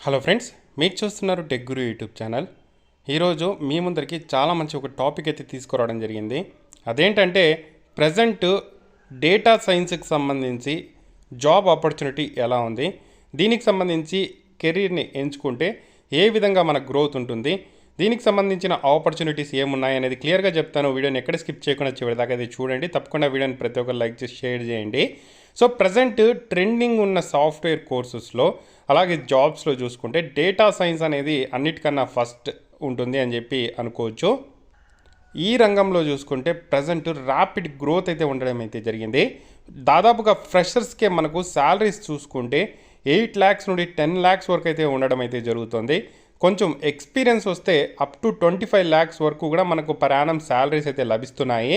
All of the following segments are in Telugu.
హలో ఫ్రెండ్స్, మీరు చూస్తున్నారు టెక్ గురు యూట్యూబ్ ఛానల్. ఈరోజు మీ ముందరికి చాలా మంచి ఒక టాపిక్ అయితే తీసుకురావడం జరిగింది. అదేంటంటే ప్రజెంట్ డేటా సైన్స్కి సంబంధించి జాబ్ ఆపర్చునిటీ ఎలా ఉంది, దీనికి సంబంధించి కెరీర్ని ఎంచుకుంటే ఏ విధంగా మన గ్రోత్ ఉంటుంది, దీనికి సంబంధించిన ఆపర్చునిటీస్ ఏమున్నాయి అనేది క్లియర్గా చెప్తాను. వీడియోని ఎక్కడ స్కిప్ చేయకుండా చివరిదాకా అయితే చూడండి. తప్పకుండా వీడియోని ప్రతి ఒక్కరు లైక్ చేసి షేర్ చేయండి. సో ప్రజెంట్ ట్రెండింగ్ ఉన్న సాఫ్ట్వేర్ కోర్సెస్లో అలాగే జాబ్స్లో చూసుకుంటే డేటా సైన్స్ అనేది అన్నిటికన్నా ఫస్ట్ ఉంటుంది అని చెప్పి అనుకోవచ్చు. ఈ రంగంలో చూసుకుంటే ప్రజెంట్ ర్యాపిడ్ గ్రోత్ అయితే ఉండడం అయితే జరిగింది. దాదాపుగా ఫ్రెషర్స్కే మనకు శాలరీస్ చూసుకుంటే 8 lakhs నుండి 10 lakhs వరకు అయితే ఉండడం అయితే జరుగుతుంది. కొంచెం ఎక్స్పీరియన్స్ వస్తే అప్ టు 25 lakhs వరకు కూడా మనకు పర్ యానం శాలరీస్ అయితే లభిస్తున్నాయి.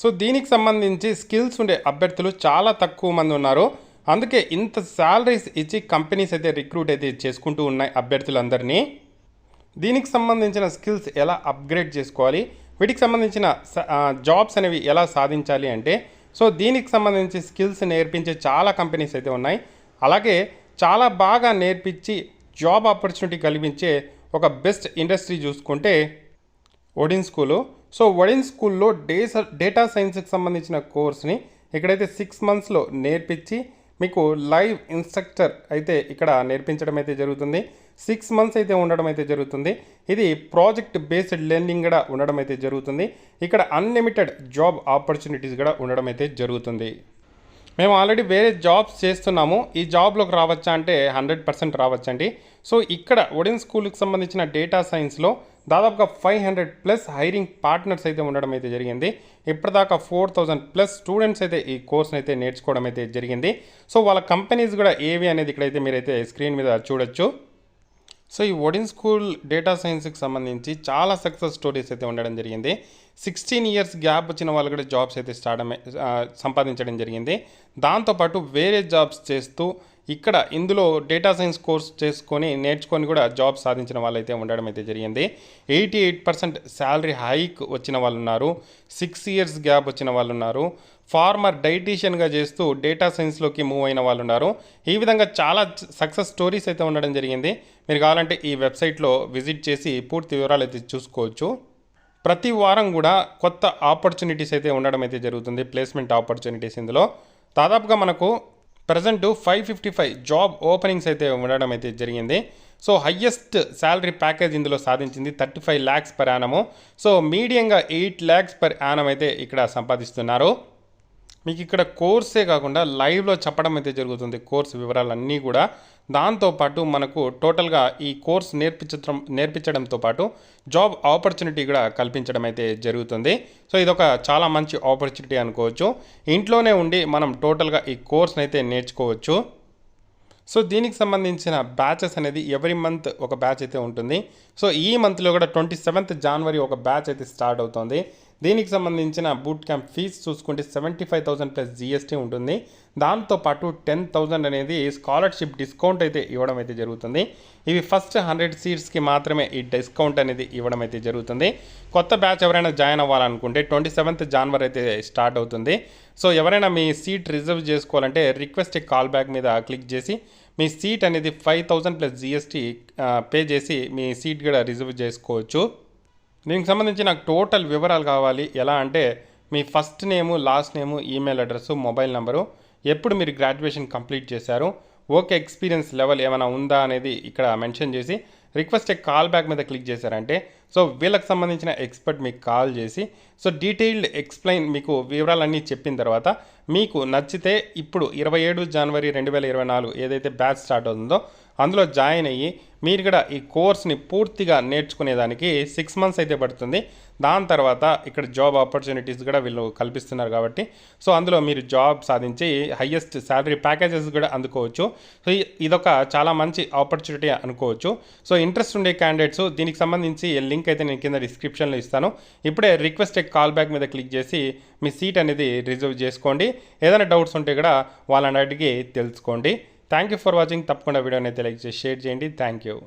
సో దీనికి సంబంధించి స్కిల్స్ ఉండే అభ్యర్థులు చాలా తక్కువ మంది ఉన్నారు. అందుకే ఇంత శాలరీస్ ఇచ్చి కంపెనీస్ అయితే రిక్రూట్ అయితే చేసుకుంటూ ఉన్నాయి అభ్యర్థులందరినీ. దీనికి సంబంధించిన స్కిల్స్ ఎలా అప్గ్రేడ్ చేసుకోవాలి, వీటికి సంబంధించిన జాబ్స్ అనేవి ఎలా సాధించాలి అంటే, సో దీనికి సంబంధించి స్కిల్స్ నేర్పించే చాలా కంపెనీస్ అయితే ఉన్నాయి. అలాగే చాలా బాగా నేర్పించి జాబ్ ఆపర్చునిటీ కల్పించే ఒక బెస్ట్ ఇండస్ట్రీ చూసుకుంటే ఒడిన్ స్కూలు. సో ఒడిన్ స్కూల్లో డేటా సైన్స్కి సంబంధించిన కోర్స్ని ఇక్కడైతే 6 monthsలో నేర్పించి మీకు లైవ్ ఇన్స్ట్రక్టర్ అయితే ఇక్కడ నేర్పించడం అయితే జరుగుతుంది. 6 months అయితే ఉండడం అయితే జరుగుతుంది. ఇది ప్రాజెక్ట్ బేస్డ్ లెర్నింగ్ కూడా ఉండడం అయితే జరుగుతుంది. ఇక్కడ అన్లిమిటెడ్ జాబ్ ఆపర్చునిటీస్ కూడా ఉండడం అయితే జరుగుతుంది. మేము ఆల్రెడీ వేరే జాబ్స్ చేస్తున్నాము, ఈ జాబ్లోకి రావచ్చా అంటే 100% రావచ్చండి. సో ఇక్కడ ఒడిన్ స్కూల్కి సంబంధించిన డేటా సైన్స్లో దాదాపుగా 500+ హైరింగ్ పార్ట్నర్స్ అయితే ఉండడం అయితే జరిగింది. ఇప్పటిదాకా 4000+ స్టూడెంట్స్ అయితే ఈ కోర్స్ని అయితే నేర్చుకోవడం అయితే జరిగింది. సో వాళ్ళ కంపెనీస్ కూడా ఏవి అనేది ఇక్కడైతే మీరైతే స్క్రీన్ మీద చూడొచ్చు. సో ఈ ఒడిన్ స్కూల్ డేటా సైన్స్కి సంబంధించి చాలా సక్సెస్ స్టోరీస్ అయితే ఉండడం జరిగింది. 16 years గ్యాప్ వచ్చిన వాళ్ళు కూడా జాబ్స్ అయితే సంపాదించడం జరిగింది. దాంతోపాటు వేరే జాబ్స్ చేస్తూ ఇక్కడ ఇందులో డేటా సైన్స్ కోర్స్ నేర్చుకొని కూడా జాబ్ సాధించిన వాళ్ళు అయితే ఉండడం అయితే జరిగింది. 88% శాలరీ హైక్ వచ్చిన వాళ్ళు ఉన్నారు. 6 years గ్యాప్ వచ్చిన వాళ్ళు ఉన్నారు. ఫార్మర్ డైటీషియన్గా చేస్తూ డేటా సైన్స్లోకి మూవ్ అయిన వాళ్ళు ఉన్నారు. ఈ విధంగా చాలా సక్సెస్ స్టోరీస్ అయితే ఉండడం జరిగింది. మీరు కావాలంటే ఈ వెబ్సైట్లో విజిట్ చేసి పూర్తి వివరాలు అయితే చూసుకోవచ్చు. ప్రతి వారం కూడా కొత్త ఆపర్చునిటీస్ అయితే ఉండడం అయితే జరుగుతుంది, ప్లేస్మెంట్ ఆపర్చునిటీస్. ఇందులో దాదాపుగా మనకు ప్రజెంట్ 555 జాబ్ ఓపెనింగ్స్ అయితే ఉండడం అయితే జరిగింది. సో హయ్యెస్ట్ శాలరీ ప్యాకేజ్ ఇందులో సాధించింది 35 lakhs per annum. సో మీడియంగా 8 lakhs per annum అయితే ఇక్కడ సంపాదిస్తున్నారు. మీకు ఇక్కడ కోర్సే కాకుండా లైవ్లో చెప్పడం అయితే జరుగుతుంది, కోర్స్ వివరాలన్నీ కూడా. దాంతోపాటు మనకు టోటల్గా ఈ కోర్స్ నేర్పించడంతో పాటు జాబ్ ఆపర్చునిటీ కూడా కల్పించడం అయితే జరుగుతుంది. సో ఇదొక చాలా మంచి ఆపర్చునిటీ అనుకోవచ్చు. ఇంట్లోనే ఉండి మనం టోటల్గా ఈ కోర్స్ని అయితే నేర్చుకోవచ్చు. సో దీనికి సంబంధించిన బ్యాచెస్ అనేది ఎవ్రీ మంత్ ఒక బ్యాచ్ అయితే ఉంటుంది. సో ఈ మంత్లో కూడా 27th January ఒక బ్యాచ్ అయితే స్టార్ట్ అవుతుంది. దీనికి సంబంధించిన బూట్ క్యాంప్ ఫీజు చూసుకుంటే 75,000+ GST ఉంటుంది. దాంతోపాటు 10,000 అనేది స్కాలర్షిప్ డిస్కౌంట్ అయితే ఇవ్వడం అయితే జరుగుతుంది. ఇవి ఫస్ట్ 100 seatsకి మాత్రమే ఈ డిస్కౌంట్ అనేది ఇవ్వడం అయితే జరుగుతుంది. కొత్త బ్యాచ్ ఎవరైనా జాయిన్ అవ్వాలనుకుంటే 27th January అయితే స్టార్ట్ అవుతుంది. సో ఎవరైనా మీ సీట్ రిజర్వ్ చేసుకోవాలంటే రిక్వెస్ట్ కాల్ బ్యాక్ మీద క్లిక్ చేసి మీ సీట్ అనేది 5,000+ GST పే చేసి మీ సీట్ కూడా రిజర్వ్ చేసుకోవచ్చు. దీనికి సంబంధించి నాకు టోటల్ వివరాలు కావాలి. ఎలా అంటే మీ first name, last name, email address, mobile number, ఎప్పుడు మీరు గ్రాడ్యుయేషన్ కంప్లీట్ చేశారు, వర్క్ ఎక్స్పీరియన్స్ లెవెల్ ఏమైనా ఉందా అనేది ఇక్కడ మెన్షన్ చేసి రిక్వెస్ట్ కాల్ బ్యాక్ మీద క్లిక్ చేశారంటే సో వీళ్ళకి సంబంధించిన ఎక్స్పర్ట్ మీకు కాల్ చేసి సో డీటెయిల్డ్ ఎక్స్ప్లెయిన్ మీకు వివరాలన్నీ చెప్పిన తర్వాత మీకు నచ్చితే ఇప్పుడు 27 January 2024 ఏదైతే బ్యాచ్ స్టార్ట్ అవుతుందో అందులో జాయిన్ అయ్యి మీరు కూడా ఈ కోర్స్ని పూర్తిగా నేర్చుకునేదానికి 6 months అయితే పడుతుంది. దాని తర్వాత ఇక్కడ జాబ్ ఆపర్చునిటీస్ కూడా వీళ్ళు కల్పిస్తున్నారు కాబట్టి సో అందులో మీరు జాబ్ సాధించి హయ్యెస్ట్ శాలరీ ప్యాకేజెస్ కూడా అందుకోవచ్చు. సో ఇదొక చాలా మంచి ఆపర్చునిటీ అనుకోవచ్చు. సో ఇంట్రెస్ట్ ఉండే క్యాండిడేట్స్ దీనికి సంబంధించి లింక్ అయితే నేను కింద డిస్క్రిప్షన్లో ఇస్తాను. ఇప్పుడే రిక్వెస్ట్ కాల్ బ్యాక్ మీద క్లిక్ చేసి మీ సీట్ అనేది రిజర్వ్ చేసుకోండి. ఏదైనా డౌట్స్ ఉంటే కూడా వాళ్ళని అడిగి తెలుసుకోండి. Thank you for watching. తప్పకుండా వీడియోని అయితే లైక్ చేసి షేర్ చేయండి. Thank you.